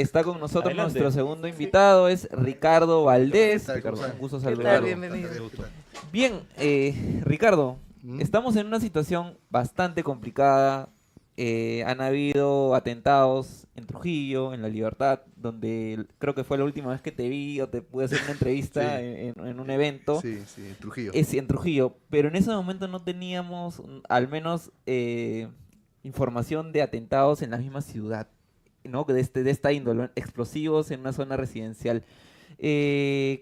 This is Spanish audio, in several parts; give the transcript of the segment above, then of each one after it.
está con nosotros Adelante. nuestro segundo invitado, es Ricardo Valdés. ¿Qué tal? Ricardo, ¿Cómo un gusto están? ¿Qué tal? saludarlo. Bienvenido. Bien, Ricardo, ¿Mm? estamos en una situación bastante complicada. Han habido atentados en Trujillo, en La Libertad, donde creo que fue la última vez que te vi o te pude hacer una entrevista Sí. en un evento. Sí, sí, en Trujillo. Es en Trujillo, pero en ese momento no teníamos al menos información de atentados en la misma ciudad, ¿no? De esta índole, explosivos en una zona residencial.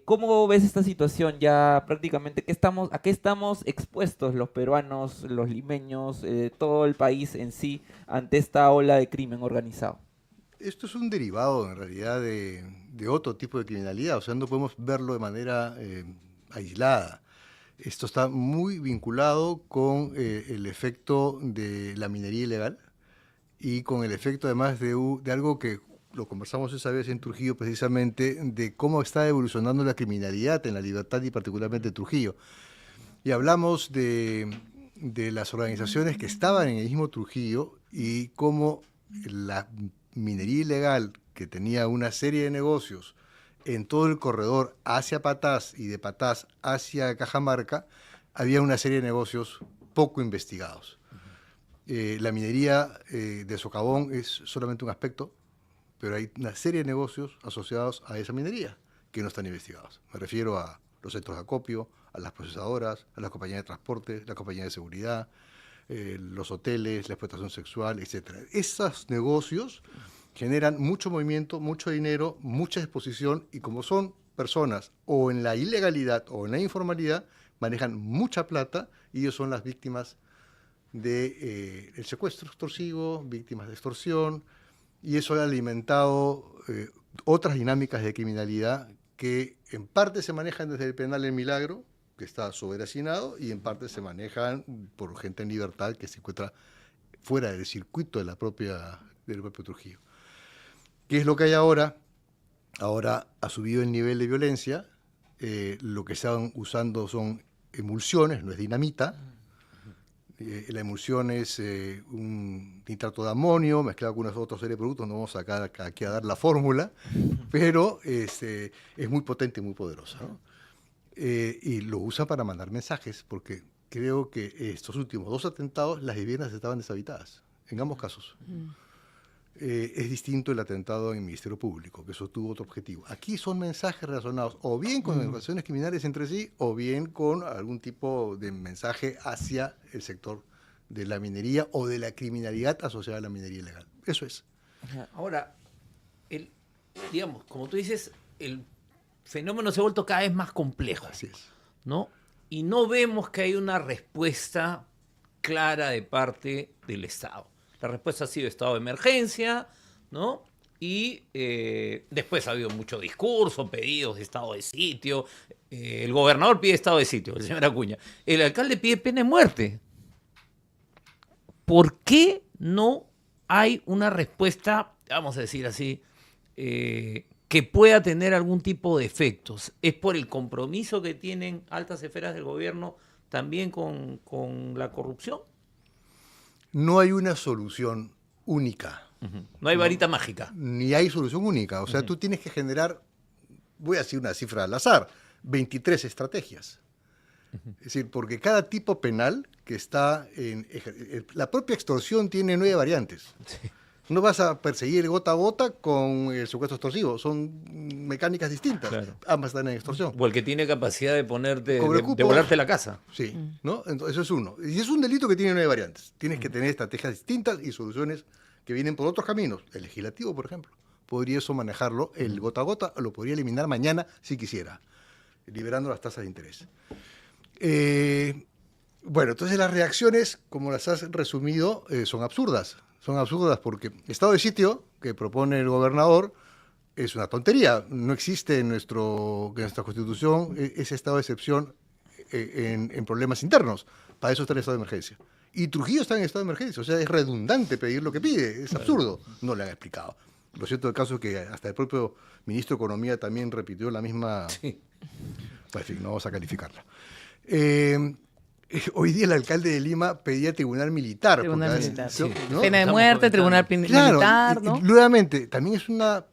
¿Cómo ves esta situación ya prácticamente? ¿A qué estamos expuestos los peruanos, los limeños, todo el país en sí ante esta ola de crimen organizado? Esto es un derivado, en realidad, de otro tipo de criminalidad. O sea, no podemos verlo de manera aislada. Esto está muy vinculado con el efecto de la minería ilegal y con el efecto, además, de algo que lo conversamos esa vez en Trujillo, precisamente, de cómo está evolucionando la criminalidad en La Libertad y particularmente en Trujillo. Y hablamos de las organizaciones que estaban en el mismo Trujillo y cómo la minería ilegal, que tenía una serie de negocios en todo el corredor hacia Patás y de Patás hacia Cajamarca, había una serie de negocios poco investigados. La minería de socavón es solamente un aspecto, pero hay una serie de negocios asociados a esa minería que no están investigados. Me refiero a los centros de acopio, a las procesadoras, a las compañías de transporte, las compañías de seguridad, los hoteles, la explotación sexual, etc. Esos negocios generan mucho movimiento, mucho dinero, mucha exposición, y como son personas o en la ilegalidad o en la informalidad, manejan mucha plata y ellos son las víctimas del secuestro extorsivo, víctimas de extorsión, y eso ha alimentado otras dinámicas de criminalidad que en parte se manejan desde el penal El Milagro, que está sobrehacinado, y en parte se manejan por gente en libertad que se encuentra fuera del circuito del propio Trujillo. ¿Qué es lo que hay ahora? Ahora ha subido el nivel de violencia, lo que están usando son emulsiones, no es dinamita. La emulsión es un nitrato de amonio mezclado con una otra serie de productos, no vamos a sacar aquí a dar la fórmula, pero es muy potente y muy poderosa, ¿no? Y lo usan para mandar mensajes, porque creo que estos últimos 2 atentados, las viviendas estaban deshabitadas, en ambos casos. Es distinto el atentado en el Ministerio Público, que eso tuvo otro objetivo. Aquí son mensajes relacionados o bien con organizaciones criminales entre sí, o bien con algún tipo de mensaje hacia el sector de la minería o de la criminalidad asociada a la minería ilegal. Eso es. Ahora, digamos, como tú dices, el fenómeno se ha vuelto cada vez más complejo, Así es. ¿no? Y no vemos que hay una respuesta clara de parte del Estado. La respuesta ha sido estado de emergencia, ¿no? Y después ha habido mucho discurso, pedidos de estado de sitio. El gobernador pide estado de sitio, el señor Acuña. El alcalde pide pena de muerte. ¿Por qué no hay una respuesta, vamos a decir así, que pueda tener algún tipo de efectos? ¿Es por el compromiso que tienen altas esferas del gobierno también con la corrupción? No hay una solución única. No hay varita mágica. Ni hay solución única. O sea, tú tienes que generar, voy a decir una cifra al azar, 23 estrategias. Es decir, porque cada tipo penal que está la propia extorsión tiene 9 variantes. Sí. No vas a perseguir gota a gota con el secuestro extorsivo. Son mecánicas distintas. Claro. Ambas están en extorsión. O el que tiene capacidad de ponerte, Cobre de cupo. volarte la casa. Sí, ¿no? Entonces, eso es uno. Y es un delito que tiene 9 variantes. Tienes que tener estrategias distintas y soluciones que vienen por otros caminos. El legislativo, por ejemplo, podría eso manejarlo el gota a gota, o lo podría eliminar mañana si quisiera, liberando las tasas de interés. Bueno, entonces las reacciones, como las has resumido, son absurdas. Son absurdas porque estado de sitio que propone el gobernador es una tontería. No existe en nuestra Constitución ese estado de excepción en problemas internos. Para eso está el estado de emergencia. Y Trujillo está en estado de emergencia. O sea, es redundante pedir lo que pide. Es absurdo. No le han explicado. Lo cierto del caso es que hasta el propio ministro de Economía también repitió la misma... Sí. Pues, en fin, no vamos a calificarla. Hoy día el alcalde de Lima pedía tribunal militar. Tribunal porque, militar. ¿no? Sí. ¿no? Pena de Estamos muerte, comentando. tribunal Claro, militar, y ¿no? nuevamente, también es una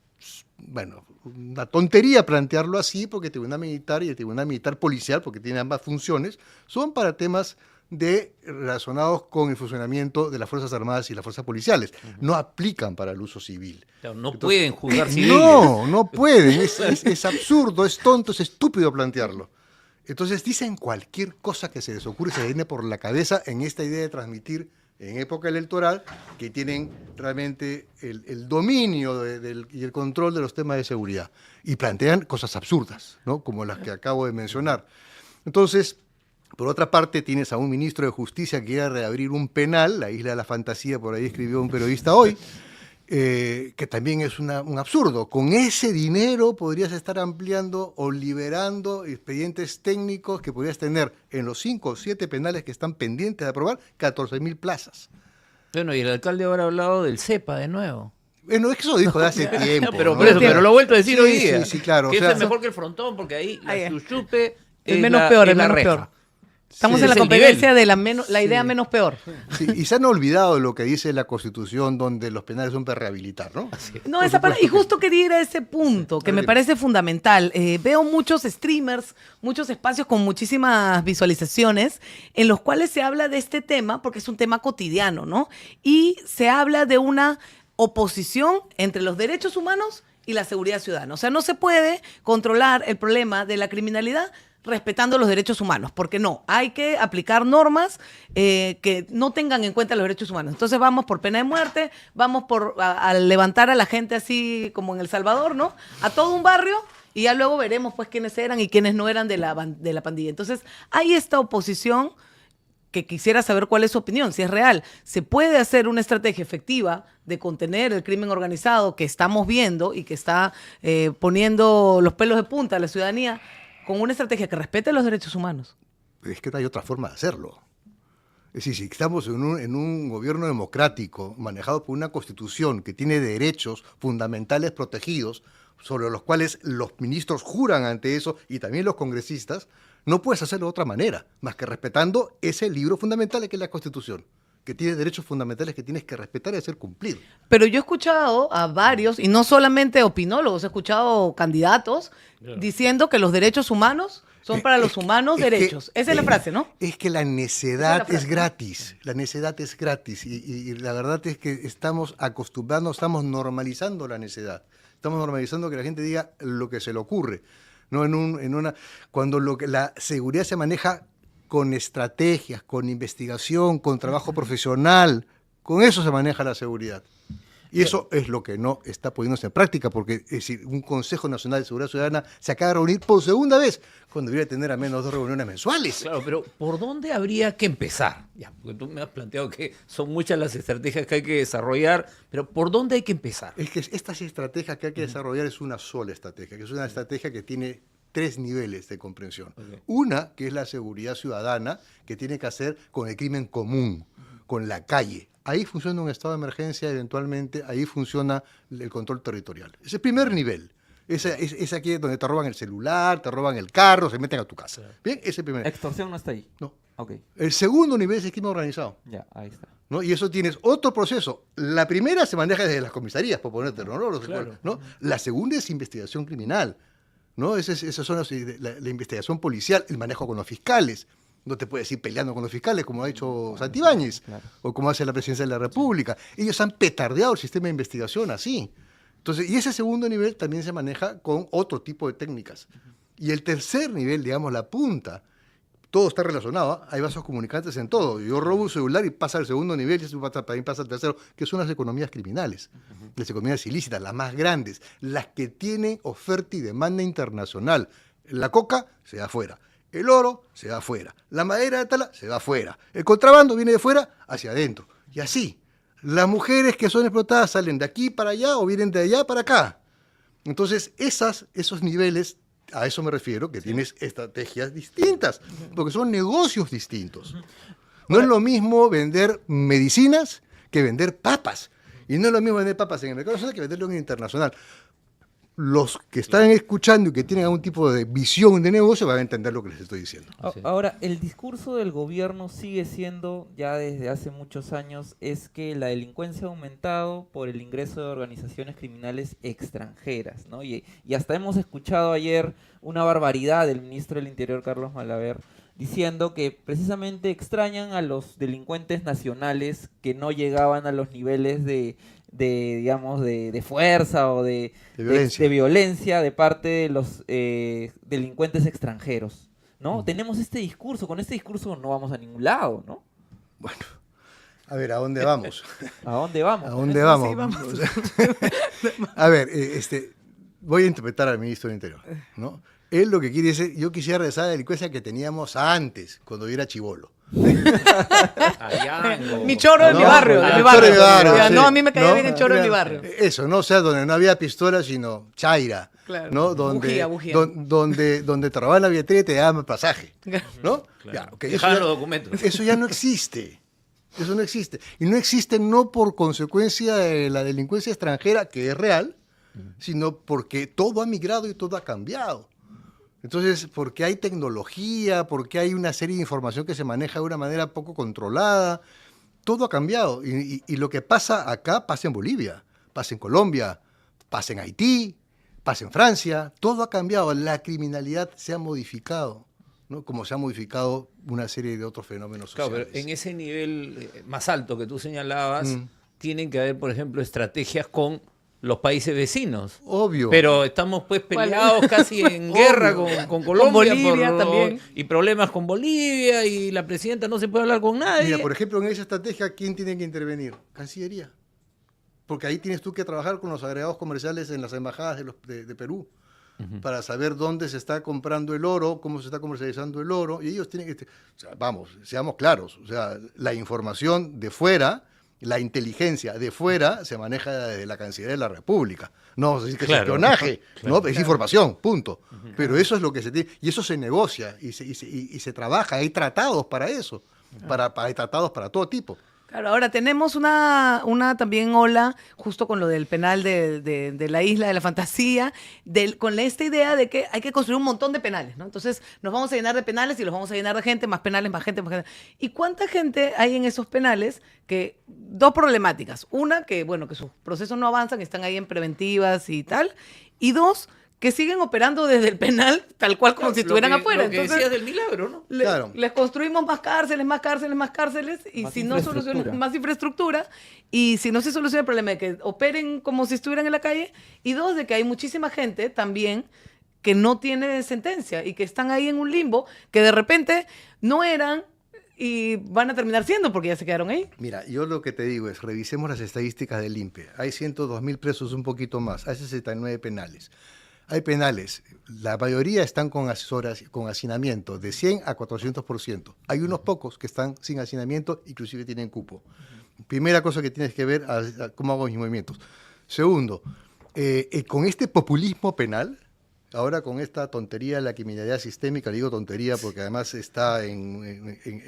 bueno, una tontería plantearlo así, porque el Tribunal Militar y el Tribunal Militar Policial, porque tiene ambas funciones, son para temas relacionados con el funcionamiento de las Fuerzas Armadas y las Fuerzas Policiales. No aplican para el uso civil. Claro, no Entonces, pueden juzgar civiles. no pueden. Es absurdo, es tonto, es estúpido plantearlo. Entonces dicen cualquier cosa que se les ocurre, se les viene por la cabeza en esta idea de transmitir en época electoral, que tienen realmente el dominio y el control de los temas de seguridad. Y plantean cosas absurdas, ¿no? Como las que acabo de mencionar. Entonces, por otra parte, tienes a un ministro de Justicia que quiere reabrir un penal, la Isla de la Fantasía, por ahí escribió un periodista hoy, que también es un absurdo. Con ese dinero podrías estar ampliando o liberando expedientes técnicos que podrías tener en los 5 o 7 penales que están pendientes de aprobar, 14.000 plazas. Bueno, y el alcalde ahora ha hablado del CEPA de nuevo. Bueno, es que eso dijo de hace tiempo. Pero, ¿no? pero lo ha vuelto a decir Sí, hoy día. sí, claro. Que O sea, es mejor que el frontón, porque ahí la chuchupe el es menos la, peor, es el la menos reja. peor. Estamos Sí. en la Es el competencia nivel. de la idea Sí. menos peor. sí, y se han olvidado de lo que dice la Constitución, donde los penales son para rehabilitar, ¿no? No, Por supuesto y que justo quería ir a ese punto, que me Dime. parece fundamental. Veo muchos streamers, muchos espacios con muchísimas visualizaciones, en los cuales se habla de este tema, porque es un tema cotidiano, ¿no? Y se habla de una oposición entre los derechos humanos y la seguridad ciudadana. O sea, no se puede controlar el problema de la criminalidad respetando los derechos humanos, porque no, hay que aplicar normas que no tengan en cuenta los derechos humanos. Entonces vamos por pena de muerte, vamos a levantar a la gente así como en El Salvador, ¿no? A todo un barrio y ya luego veremos pues quiénes eran y quiénes no eran de la pandilla. Entonces hay esta oposición que quisiera saber cuál es su opinión, si es real. ¿Se puede hacer una estrategia efectiva de contener el crimen organizado que estamos viendo y que está poniendo los pelos de punta a la ciudadanía con una estrategia que respete los derechos humanos? Es que no hay otra forma de hacerlo. Es decir, si estamos en un gobierno democrático manejado por una constitución que tiene derechos fundamentales protegidos, sobre los cuales los ministros juran ante eso y también los congresistas, no puedes hacerlo de otra manera, más que respetando ese libro fundamental que es la Constitución, que tiene derechos fundamentales que tienes que respetar y hacer cumplir. Pero yo he escuchado a varios, y no solamente opinólogos, he escuchado candidatos diciendo que los derechos humanos son para los humanos derechos. Esa es la frase, ¿no? Es que la Esa es necedad la frase, es gratis. La necedad es gratis. Y la verdad es que estamos acostumbrando, estamos normalizando la necedad. Estamos normalizando que la gente diga lo que se le ocurre. ¿No? Cuando la seguridad se maneja con estrategias, con investigación, con trabajo profesional, con eso se maneja la seguridad. Y eso es lo que no está poniéndose en práctica, porque es decir, un Consejo Nacional de Seguridad Ciudadana se acaba de reunir por segunda vez, cuando debería tener al menos 2 reuniones mensuales. Claro, pero ¿por dónde habría que empezar? Ya, porque tú me has planteado que son muchas las estrategias que hay que desarrollar, pero ¿por dónde hay que empezar? Es que estas estrategias que hay que desarrollar es una sola estrategia, que es una estrategia que tiene 3 niveles de comprensión. Okay. Una, que es la seguridad ciudadana, que tiene que hacer con el crimen común, con la calle. Ahí funciona un estado de emergencia, eventualmente, ahí funciona el control territorial. Es el primer nivel. Es aquí donde te roban el celular, te roban el carro, se meten a tu casa. Bien, ese es el primer. Extorsión no está ahí. No. Ok, El segundo nivel es el crimen organizado, ya, ahí está. ¿no? Y eso tienes otro proceso. La primera se maneja desde las comisarías, por ponértelo, ¿no? Claro. ¿No? La segunda es investigación criminal, ¿no? Esas son la investigación policial, el manejo con los fiscales. No te puedes ir peleando con los fiscales, como ha hecho Santibáñez, Claro. o como hace la presidencia de la República. Ellos han petardeado el sistema de investigación así. Entonces, y ese segundo nivel también se maneja con otro tipo de técnicas. Y el tercer nivel, digamos, la punta, todo está relacionado, ¿eh? Hay vasos comunicantes en todo. Yo robo un celular y pasa al segundo nivel, y eso también pasa al tercero, que son las economías criminales, las economías ilícitas, las más grandes, las que tienen oferta y demanda internacional. La coca se va afuera, el oro se va afuera, la madera de tala se va afuera, el contrabando viene de fuera hacia adentro. Y así, las mujeres que son explotadas salen de aquí para allá o vienen de allá para acá. Entonces, esos niveles, a eso me refiero, que tienes estrategias distintas, porque son negocios distintos. No es lo mismo vender medicinas que vender papas. Y no es lo mismo vender papas en el mercado nacional que venderlo en el internacional. los que están escuchando y que tienen algún tipo de visión de negocio van a entender lo que les estoy diciendo. Ahora, el discurso del gobierno sigue siendo, ya desde hace muchos años, es que la delincuencia ha aumentado por el ingreso de organizaciones criminales extranjeras, ¿no? Y hasta hemos escuchado ayer una barbaridad del ministro del Interior, Carlos Malaver, diciendo que precisamente extrañan a los delincuentes nacionales que no llegaban a los niveles digamos, de fuerza o de violencia de parte de los delincuentes extranjeros, ¿no? Tenemos este discurso, con este discurso no vamos a ningún lado, ¿no? Bueno, a ver, ¿a dónde vamos? ¿A dónde vamos? ¿A dónde vamos? Sí, vamos. A ver, voy a interpretar al ministro del Interior, ¿no? Él lo que quiere decir, yo quisiera regresar a la delincuencia que teníamos antes, cuando yo era chibolo. Mi choro de mi barrio, de mi barrio. Choro de mi barrio, Ya, sí. no, a mí me caía ¿No? bien el choro de mi barrio. Eso, ¿no? O sea, donde no había pistola, sino chaira. Claro. ¿No? Donde, Bujía. donde te robaban la billetera y te daban pasaje. ¿No? Ya, ok, Dejaban los documentos. Eso ya no existe. Eso no existe. Y no existe no por consecuencia de la delincuencia extranjera, que es real, sino porque todo ha migrado y todo ha cambiado. Entonces, porque hay tecnología, porque hay una serie de información que se maneja de una manera poco controlada, todo ha cambiado. Y lo que pasa acá pasa en Bolivia, pasa en Colombia, pasa en Haití, pasa en Francia, todo ha cambiado. La criminalidad se ha modificado, ¿no? Como se ha modificado una serie de otros fenómenos sociales. Claro, pero en ese nivel más alto que tú señalabas, tienen que haber, por ejemplo, estrategias con los países vecinos. Obvio. Pero estamos pues peleados casi en guerra con Colombia. Con Bolivia también. Y problemas con Bolivia y la presidenta no se puede hablar con nadie. Mira, por ejemplo, en esa estrategia, ¿quién tiene que intervenir? Cancillería. Porque ahí tienes tú que trabajar con los agregados comerciales en las embajadas de Perú para saber dónde se está comprando el oro, cómo se está comercializando el oro. Y ellos tienen que... O sea, vamos, seamos claros. O sea, la información de fuera... La inteligencia de fuera se maneja desde la Cancillería de la República. No vamos a decir que es espionaje, ¿no? Es información, punto. Pero eso es lo que se tiene, y eso se negocia y se trabaja. Hay tratados para eso, hay tratados para todo tipo. Claro, ahora tenemos una también ola, justo con lo del penal de la isla de la fantasía, con esta idea de que hay que construir un montón de penales, ¿no? Entonces nos vamos a llenar de penales y los vamos a llenar de gente, más penales, más gente, más gente. ¿Y cuánta gente hay en esos penales? Que dos problemáticas. Una, que bueno, que sus procesos no avanzan, están ahí en preventivas y tal. Y dos, que siguen operando desde el penal tal cual como si estuvieran afuera. Lo que Entonces, decías del milagro, ¿no? Claro. les construimos más cárceles, más cárceles, más cárceles, y Más si no soluciona infraestructura. más infraestructura, y si no se soluciona el problema de que operen como si estuvieran en la calle, y dos, de que hay muchísima gente también que no tiene sentencia y que están ahí en un limbo, que de repente no eran y van a terminar siendo porque ya se quedaron ahí. Mira, yo lo que te digo es, revisemos las estadísticas del INPE. Hay 102.000 presos, un poquito más. Hay 69 penales. Hay penales, la mayoría están con hacinamiento, de 100 a 400%. Hay unos pocos que están sin hacinamiento, inclusive tienen cupo. Primera cosa que tienes que ver, cómo hago mis movimientos. Segundo, con este populismo penal, ahora con esta tontería de la criminalidad sistémica, digo tontería porque además está en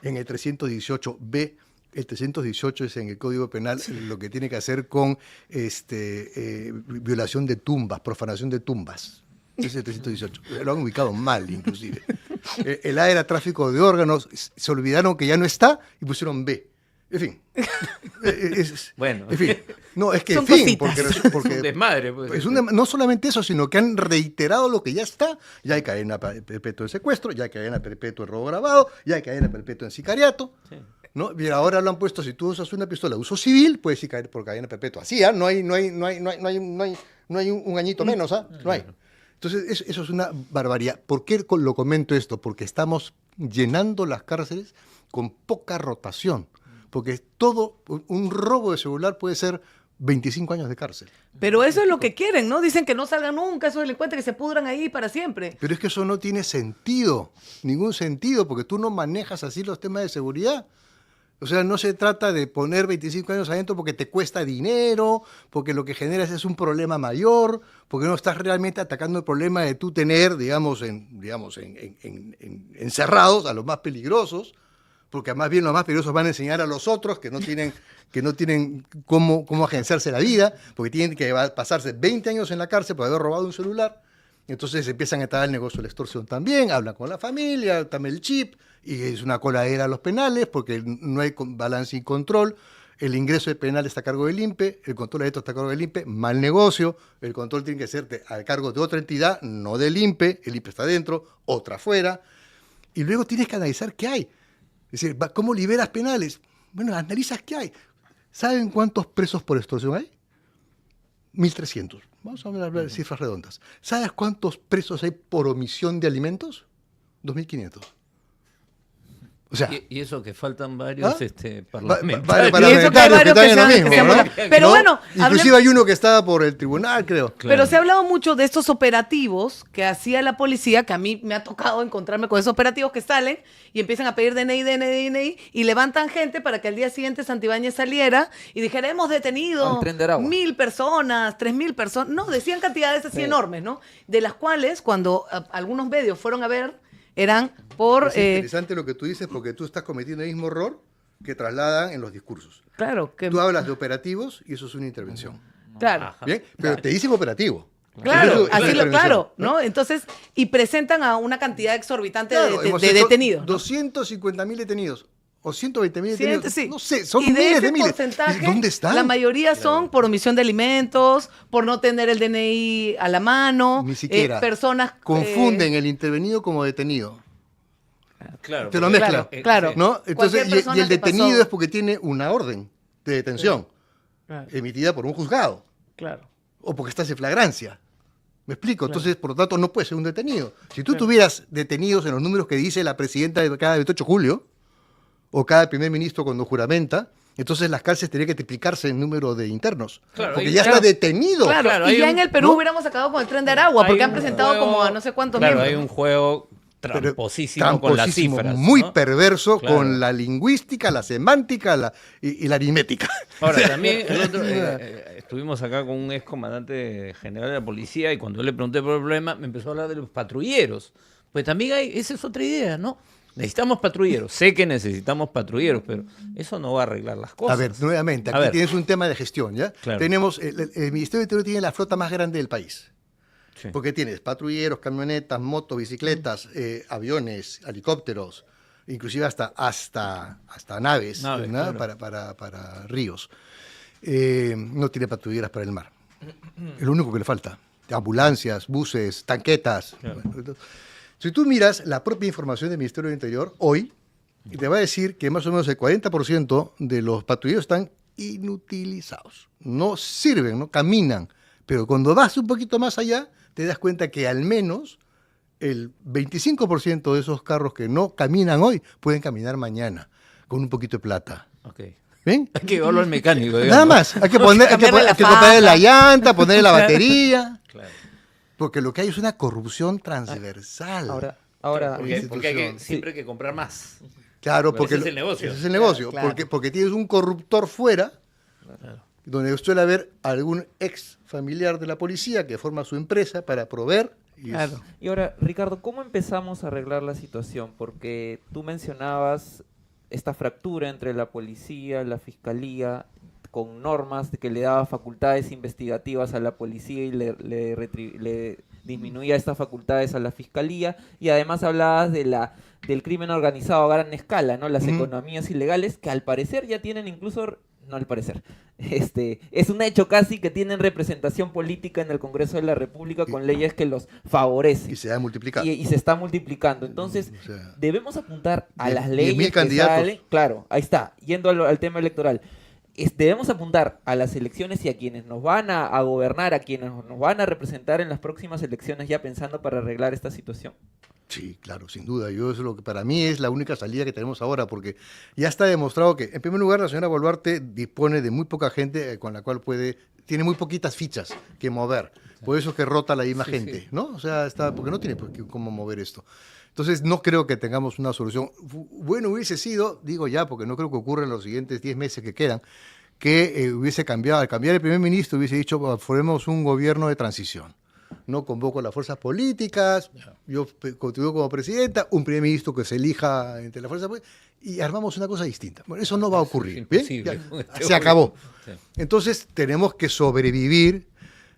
el 318B. El 318 es en el Código Penal lo que tiene que hacer con violación de tumbas, profanación de tumbas. Ese es el 318. Lo han ubicado mal, inclusive. El A era tráfico de órganos, se olvidaron que ya no está y pusieron B. En fin. Bueno. En fin. No, es que Son en fin, cositas. porque Un desmadre, pues. no solamente eso, sino que han reiterado lo que ya está. Ya hay cadena perpetua en secuestro, ya hay cadena perpetua en robo agravado, ya hay cadena perpetua en sicariato. Sí. ¿No? Y ahora lo han puesto, si tú usas una pistola de uso civil, puedes ir caer por cadena perpetua. Así, ¿ah? No hay un añito menos, ¿ah? No hay. Entonces, eso es una barbaridad. ¿Por qué lo comento esto? Porque estamos llenando las cárceles con poca rotación. Porque un robo de celular puede ser 25 años de cárcel. Pero eso es lo que quieren, ¿no? Dicen que no salgan nunca esos delincuentes, que se pudran ahí para siempre. Pero es que eso no tiene sentido, ningún sentido, porque tú no manejas así los temas de seguridad. O sea, no se trata de poner 25 años adentro porque te cuesta dinero, porque lo que generas es un problema mayor, porque no estás realmente atacando el problema de tú tener, encerrados a los más peligrosos, porque más bien los más peligrosos van a enseñar a los otros que no tienen cómo agenciarse la vida, porque tienen que pasarse 20 años en la cárcel por haber robado un celular. Entonces empiezan a estar el negocio de la extorsión también, hablan con la familia, también el chip, y es una coladera a los penales porque no hay balance y control. El ingreso de penal está a cargo del INPE, el control de esto está a cargo del INPE, mal negocio, el control tiene que ser a cargo de otra entidad, no del INPE, el INPE está dentro, otra afuera, y luego tienes que analizar qué hay. Es decir, ¿cómo liberas penales? Bueno, analizas qué hay. ¿Saben cuántos presos por extorsión hay? 1.300. Vamos a hablar de cifras redondas. ¿Sabes cuántos presos hay por omisión de alimentos? 2.500. O sea, Y eso que faltan varios ¿Ah? parlamentarios. Parlamentarios que están en lo mismo, ¿no? Pero bueno, inclusive hay uno que estaba por el tribunal, creo. Claro. Pero se ha hablado mucho de estos operativos que hacía la policía, que a mí me ha tocado encontrarme con esos operativos que salen y empiezan a pedir DNI, y levantan gente para que al día siguiente Santibáñez saliera y dijera, hemos detenido Al Tren de Aragua. 1.000 personas, 3.000 personas. No, decían cantidades así Sí. enormes, ¿no? De las cuales, cuando algunos medios fueron a ver, eran por... Es interesante lo que tú dices porque tú estás cometiendo el mismo error que trasladan en los discursos. claro, que... Tú hablas de operativos y eso es una intervención. Claro. Ajá. ¿Bien? Pero te dicen operativo. Claro, Eso es una así lo, intervención, claro, ¿no? Entonces, y presentan a una cantidad exorbitante Claro, de hemos de hecho detenidos, ¿no? 250.000 detenidos o 120.000 detenidos. Sí. No sé, son y de miles ese de miles. porcentaje, ¿Dónde están? la mayoría son por omisión de alimentos, por no tener el DNI a la mano, Ni siquiera. personas... Confunden el intervenido como detenido. Claro, Te lo porque- mezclan, claro. ¿no? Entonces, Cualquier y persona el que detenido pasó- es porque tiene una orden de detención Claro, emitida por un juzgado claro. o porque estás en flagrancia. ¿Me explico? Entonces, por lo tanto, no puede ser un detenido. Si tú tuvieras detenidos en los números que dice la presidenta de cada 28 de julio o cada primer ministro cuando juramenta, entonces las cárceles tendrían que triplicarse en número de internos. Claro, porque ahí- ya claro. está detenido. Claro, Claro, y hay ya un- en el Perú ¿no? hubiéramos acabado con el Tren de Aragua, porque Hay han un presentado juego- como a no sé cuántos Claro, miembros. hay un juego Pero tramposísimo con las tramposísimo, cifras. muy ¿no? perverso Claro. con la lingüística, la semántica y la aritmética. Ahora, también el otro, estuvimos acá con un ex comandante general de la policía y cuando yo le pregunté por el problema, me empezó a hablar de los patrulleros. Pues también esa es otra idea, ¿no? Necesitamos patrulleros. Sé que necesitamos patrulleros, pero eso no va a arreglar las cosas. A ver, nuevamente, A aquí ver. tienes un tema de gestión, ¿ya? Claro. Tenemos, el Ministerio de Interior tiene la flota más grande del país. Sí. Porque tienes patrulleros, camionetas, motos, bicicletas, aviones, helicópteros, inclusive hasta naves, Naves, ¿no? claro. para ríos. No tiene patrulleras para el mar. Es lo único que le falta. Ambulancias, buses, tanquetas. Claro. Bueno, si tú miras la propia información del Ministerio del Interior hoy, te va a decir que más o menos el 40% de los patrulleros están inutilizados. No sirven, no caminan. Pero cuando vas un poquito más allá, te das cuenta que al menos el 25% de esos carros que no caminan hoy pueden caminar mañana con un poquito de plata. Ok. ¿Ven? Hay que llevarlo al mecánico, digamos. Nada más. Hay que Cambiarle la comprarle la faja. llanta, ponerle la batería. Claro. Porque lo que hay es una corrupción transversal. Ahora, Porque hay que, institución. siempre hay que comprar más. Claro, Pero porque ese es el negocio. ese es el negocio. Claro. Porque tienes un corruptor fuera, Claro. donde suele haber algún ex familiar de la policía que forma su empresa para proveer. Y es- Claro. y ahora, Ricardo, ¿cómo empezamos a arreglar la situación? Porque tú mencionabas esta fractura entre la policía, la fiscalía, con normas de que le daba facultades investigativas a la policía y le disminuía estas facultades a la fiscalía, y además hablabas del crimen organizado a gran escala, ¿no? Las Ujú. economías ilegales que al parecer ya tienen incluso, no al parecer, es un hecho casi que tienen representación política en el Congreso de la República con leyes que los favorecen. Y se ha multiplicado. Y se está multiplicando. Entonces, O sea, debemos apuntar a 10.000 las leyes que candidatos. salen. Claro, ahí está, yendo al tema electoral. Debemos apuntar a las elecciones y a quienes nos van a gobernar, a quienes nos van a representar en las próximas elecciones, ya pensando para arreglar esta situación. Sí, claro, sin duda. Yo eso es lo que para mí es la única salida que tenemos ahora, porque ya está demostrado que, en primer lugar, la señora Boluarte dispone de muy poca gente con la cual tiene muy poquitas fichas que mover. Por eso es que rota la misma Sí, gente, sí. ¿no? O sea, porque no tiene cómo mover esto. Entonces, no creo que tengamos una solución. Bueno, hubiese sido, digo ya, porque no creo que ocurra en los siguientes 10 meses que quedan, que hubiese cambiado, al cambiar el primer ministro, hubiese dicho, formemos un gobierno de transición. no convoco a las fuerzas políticas, yo continúo como presidenta, un primer ministro que se elija entre las fuerzas políticas, y armamos una cosa distinta. Bueno, eso no va a ocurrir. ¿Bien? Imposible. Ya, se acabó. Sí. Entonces tenemos que sobrevivir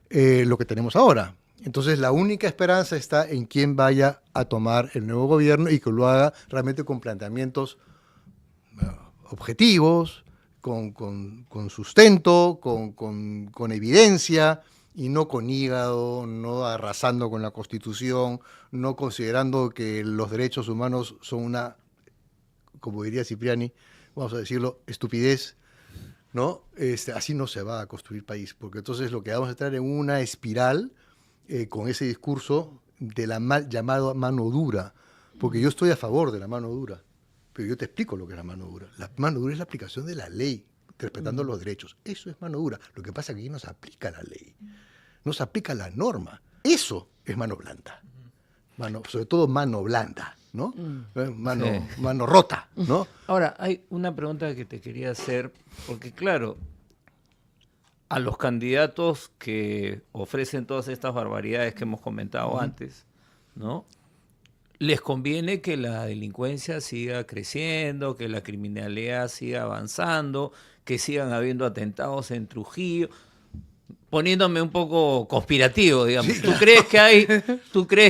lo que tenemos ahora. Entonces la única esperanza está en quién vaya a tomar el nuevo gobierno y que lo haga realmente con planteamientos objetivos, con sustento, con evidencia, y no con hígado, no arrasando con la Constitución, no considerando que los derechos humanos son una, como diría Cipriani, vamos a decirlo, estupidez, ¿no? Así no se va a construir país, porque entonces lo que vamos a entrar en una espiral con ese discurso de la llamada mano dura, porque yo estoy a favor de la mano dura, pero yo te explico lo que es la mano dura. La mano dura es la aplicación de la ley, respetando los derechos. Eso es mano dura. Lo que pasa es que aquí no se aplica la ley, no se aplica la norma. Eso es mano blanda. Sobre todo mano blanda, ¿no? Mano rota, ¿no? Ahora, hay una pregunta que te quería hacer, porque claro, a los candidatos que ofrecen todas estas barbaridades que hemos comentado antes, ¿no? Les conviene que la delincuencia siga creciendo, que la criminalidad siga avanzando, que sigan habiendo atentados en Trujillo. Poniéndome un poco conspirativo, digamos. ¿Tú crees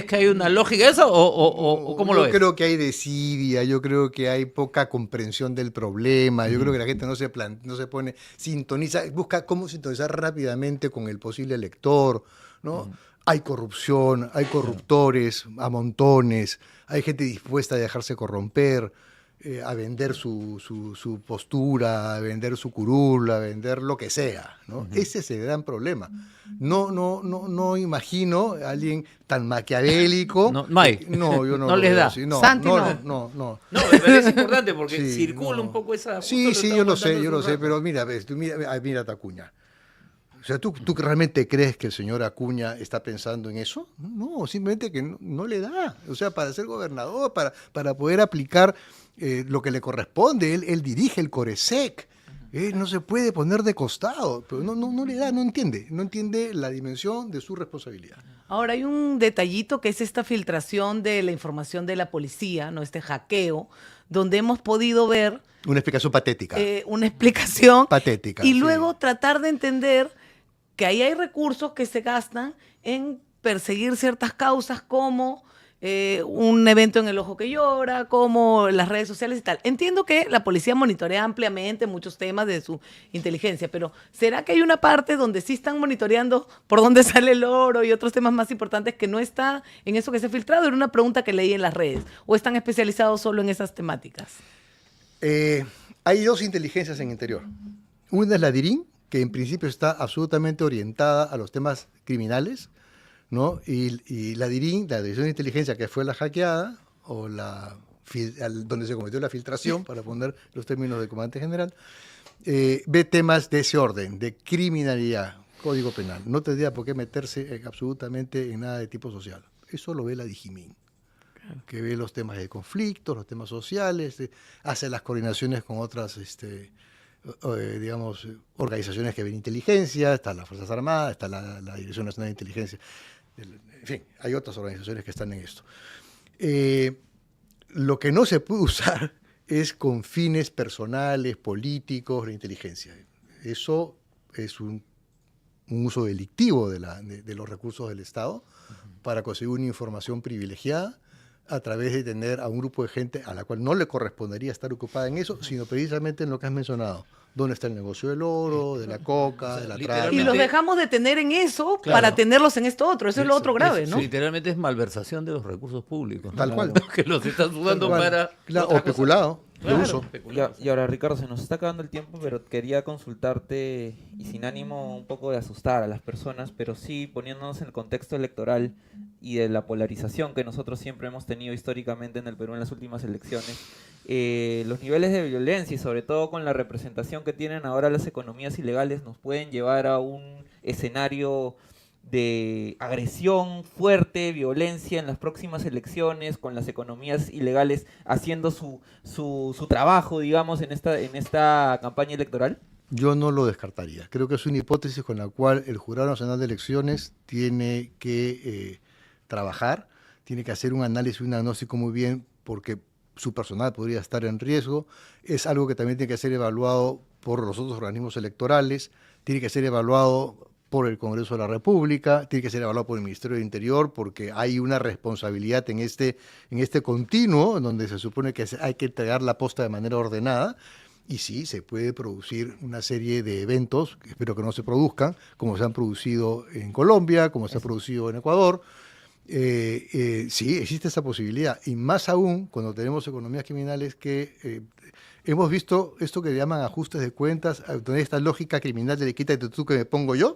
que hay una lógica de eso o cómo lo ves? Yo creo que hay desidia, yo creo que hay poca comprensión del problema, yo creo que la gente no se pone, sintoniza, busca cómo sintonizar rápidamente con el posible elector, ¿no? Hay corrupción, hay corruptores a montones, hay gente dispuesta a dejarse corromper, a vender su postura, a vender su curul, a vender lo que sea, ¿no? Ese es el gran problema. No imagino a alguien tan maquiavélico. No hay. No, yo no. No lo les veo da. así. Santi, no. No, me parece importante porque Sí, circula no. un poco esa... Sí, yo lo sé, pero mira a Acuña. O sea, ¿tú realmente crees que el señor Acuña está pensando en eso? No, simplemente que no le da. O sea, para ser gobernador, para poder aplicar lo que le corresponde, él dirige el Coresec. Él no se puede poner de costado, pero no le da, no entiende la dimensión de su responsabilidad. Ahora hay un detallito que es esta filtración de la información de la policía, ¿no? Este hackeo, donde hemos podido ver Una explicación patética. una explicación Patética. y sí. luego tratar de entender que ahí hay recursos que se gastan en perseguir ciertas causas como un evento en el ojo que llora, como las redes sociales y tal. Entiendo que la policía monitorea ampliamente muchos temas de su inteligencia, pero ¿será que hay una parte donde sí están monitoreando por dónde sale el oro y otros temas más importantes que no está en eso que se ha filtrado? Era una pregunta que leí en las redes. ¿O están especializados solo en esas temáticas? Hay dos inteligencias en interior. Una es la DIRIN, que en principio está absolutamente orientada a los temas criminales, ¿no? Y la DIRIN, la Dirección de Inteligencia, que fue la hackeada, o donde se cometió la filtración, para poner los términos del comandante general, ve temas de ese orden, de criminalidad, código penal. No tendría por qué meterse absolutamente en nada de tipo social. Eso lo ve la DIGIMIN, que ve los temas de conflictos, los temas sociales, hace las coordinaciones con otras digamos, organizaciones que ven inteligencia, están las Fuerzas Armadas, está la Dirección Nacional de Inteligencia, en fin, hay otras organizaciones que están en esto. Lo que no se puede usar es con fines personales, políticos, de inteligencia. Eso es un uso delictivo de los recursos del Estado para conseguir una información privilegiada a través de tener a un grupo de gente a la cual no le correspondería estar ocupada en eso, sino precisamente en lo que has mencionado. ¿Dónde está el negocio del oro, de la coca, de la trata? Y los dejamos de tener en eso Claro. para tenerlos en esto otro. Eso es lo otro grave, ¿no? Literalmente es malversación de los recursos públicos. ¿no? Tal cual. Que los estás usando Tal cual. para... Claro, otra o peculado, de Claro, uso. especulado. Y ahora, Ricardo, se nos está acabando el tiempo, pero quería consultarte, y sin ánimo un poco de asustar a las personas, pero sí poniéndonos en el contexto electoral y de la polarización que nosotros siempre hemos tenido históricamente en el Perú en las últimas elecciones, los niveles de violencia y sobre todo con la representación que tienen ahora las economías ilegales nos pueden llevar a un escenario de agresión fuerte, violencia en las próximas elecciones, con las economías ilegales haciendo su trabajo, digamos, en esta campaña electoral? Yo no lo descartaría. Creo que es una hipótesis con la cual el Jurado Nacional de Elecciones tiene que trabajar, tiene que hacer un análisis, un diagnóstico muy bien, porque su personal podría estar en riesgo. Es algo que también tiene que ser evaluado por los otros organismos electorales, tiene que ser evaluado por el Congreso de la República, tiene que ser evaluado por el Ministerio del Interior, porque hay una responsabilidad en este continuo, en donde se supone que hay que entregar la posta de manera ordenada. Y sí, se puede producir una serie de eventos, que espero que no se produzcan, como se han producido en Colombia, como se ha producido en Ecuador. Sí, existe esa posibilidad. Y más aún cuando tenemos economías criminales que hemos visto esto que llaman ajustes de cuentas, donde esta lógica criminal de le quítate tú que me pongo yo.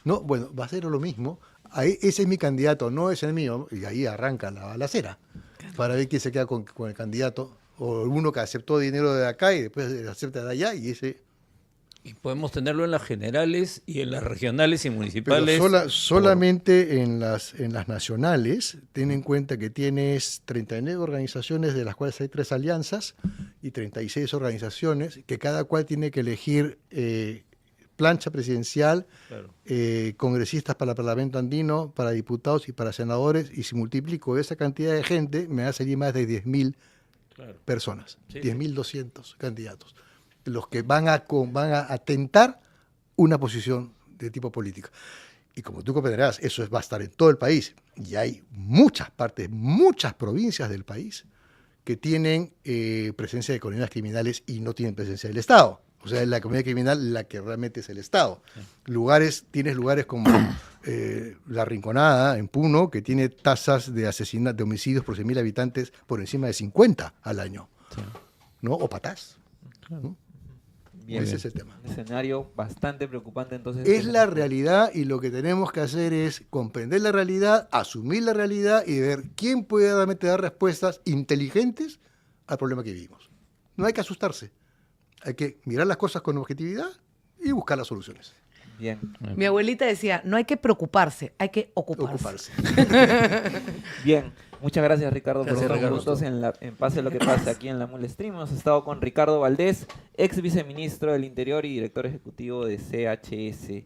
No, bueno, va a ser lo mismo. Ahí, ese es mi candidato, no es el mío. Y ahí arranca la balacera para ver quién se queda con el candidato. O uno que aceptó dinero de acá y después acepta de allá y ese... Y podemos tenerlo en las generales y en las regionales y Pero municipales. solamente en las nacionales, ten en cuenta que tienes 39 organizaciones, de las cuales hay 3 alianzas, y 36 organizaciones, que cada cual tiene que elegir plancha presidencial, Claro. congresistas para el Parlamento Andino, para diputados y para senadores, y si multiplico esa cantidad de gente, me va a salir más de 10.000 Claro. personas, Sí, 10.200 candidatos, los que van a tentar una posición de tipo político. Y como tú comprenderás, eso va a estar en todo el país. Y hay muchas partes, muchas provincias del país que tienen presencia de colonias criminales y no tienen presencia del Estado. O sea, es la comunidad criminal la que realmente es el Estado. Tienes lugares como La Rinconada, en Puno, que tiene tasas de asesinatos, de homicidios por 100.000 habitantes por encima de 50 al año. Sí. ¿No? O Patás. ¿no? Bien, Ese es el tema. un escenario bastante preocupante entonces. Es la realidad y lo que tenemos que hacer es comprender la realidad, asumir la realidad y ver quién puede realmente dar respuestas inteligentes al problema que vivimos. No hay que asustarse. Hay que mirar las cosas con objetividad y buscar las soluciones. Bien. Mi abuelita decía, no hay que preocuparse, hay que ocuparse. Bien, muchas gracias Ricardo Gracias, por estar Ricardo. juntos en Pase lo que pase aquí en la Mule Stream. Hemos estado con Ricardo Valdés, ex viceministro del Interior y director ejecutivo de CHS.